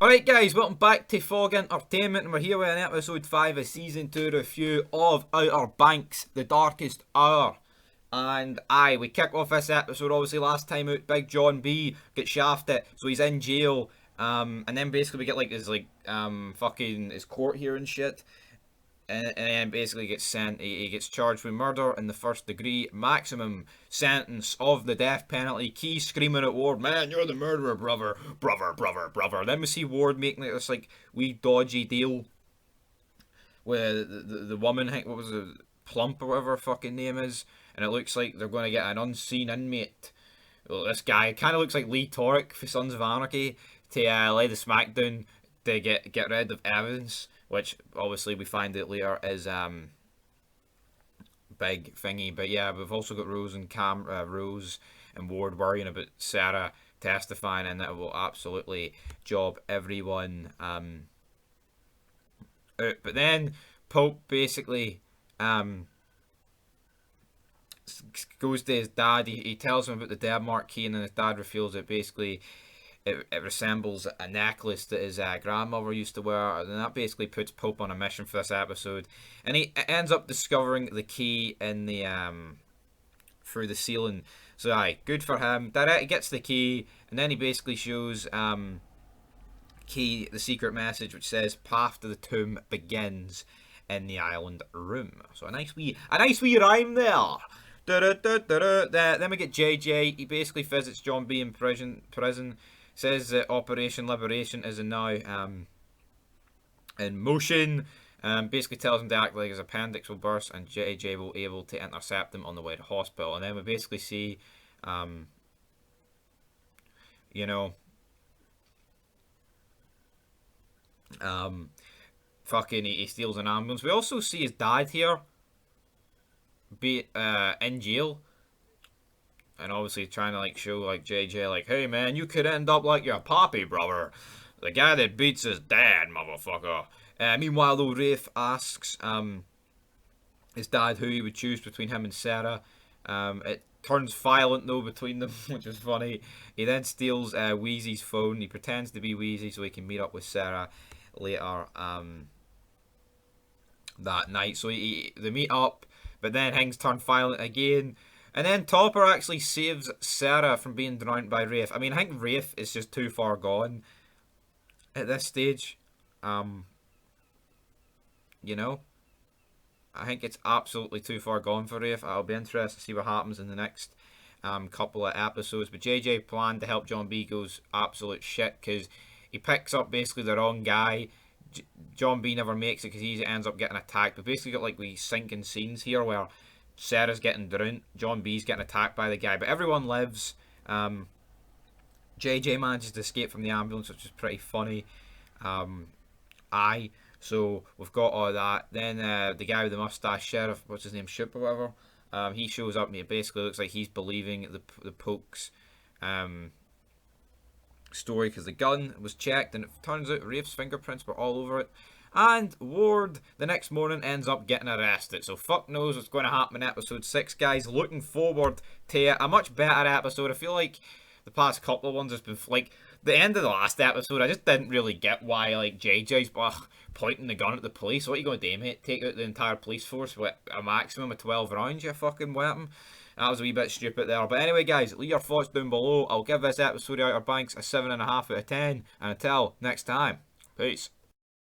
Alright guys, welcome back to Fog Entertainment, and we're here with an episode 5 of season 2 review of Outer Banks, The Darkest Hour. And we kick off this episode, obviously last time out, Big John B gets shafted, so he's in jail. And then basically we get like his fucking his court here and shit. And then basically gets sent, he gets charged with murder in the first degree, maximum sentence of the death penalty. Key screaming at Ward, man, you're the murderer, brother. Then we see Ward making like this like wee dodgy deal with the woman, what was it, Plump or whatever her fucking name is, and it looks like they're going to get an unseen inmate. Well, this guy kind of looks like Lee Torek for Sons of Anarchy to lay the smackdown to get rid of evidence, which obviously we find out later is big thingy. But yeah, we've also got Rose and Ward worrying about Sarah testifying, and that will absolutely job everyone out. But then Pope basically goes to his dad. He tells him about the Denmark key, and then his dad reveals it basically it resembles a necklace that his grandmother used to wear, and that basically puts Pope on a mission for this episode. And he ends up discovering the key in the through the ceiling. So good for him. He gets the key, and then he basically shows Key the secret message, which says "Path to the tomb begins in the island room." So a nice wee rhyme there. Then we get JJ. He basically visits John B in prison. Says that Operation Liberation is now in motion. Basically tells him to act like his appendix will burst, and JJ will be able to intercept him on the way to hospital. And then we basically see, fucking he steals an ambulance. We also see his dad here be in jail. And obviously trying to like show like JJ like, hey man, you could end up like your poppy brother, the guy that beats his dad, motherfucker. Meanwhile though, Rafe asks his dad who he would choose between him and Sarah. It turns violent though between them, which is funny. He then steals Wheezy's phone. He pretends to be Wheezy so he can meet up with Sarah later that night. So they meet up, but then things turn violent again. And then Topper actually saves Sarah from being drowned by Rafe. I mean, I think Rafe is just too far gone at this stage. I think it's absolutely too far gone for Rafe. I'll be interested to see what happens in the next couple of episodes. But JJ plan to help John B goes absolute shit because he picks up basically the wrong guy. John B never makes it because he ends up getting attacked. But basically got like these sinking scenes here where Sarah's getting drowned, John B's getting attacked by the guy, but everyone lives. JJ manages to escape from the ambulance, which is pretty funny. So we've got all that. Then the guy with the mustache, Sheriff, what's his name, Shoop or whatever, he shows up and it basically looks like he's believing the Poke's story because the gun was checked and it turns out Rafe's fingerprints were all over it. And Ward, the next morning, ends up getting arrested. So fuck knows what's going to happen in episode 6, guys. Looking forward to a much better episode. I feel like the past couple of ones has been, like, the end of the last episode, I just didn't really get why, like, JJ's pointing the gun at the police. What are you going to do, mate? Take out the entire police force with a maximum of 12 rounds, you fucking weapon? That was a wee bit stupid there. But anyway, guys, leave your thoughts down below. I'll give this episode of Outer Banks a 7.5 out of 10. And until next time, peace.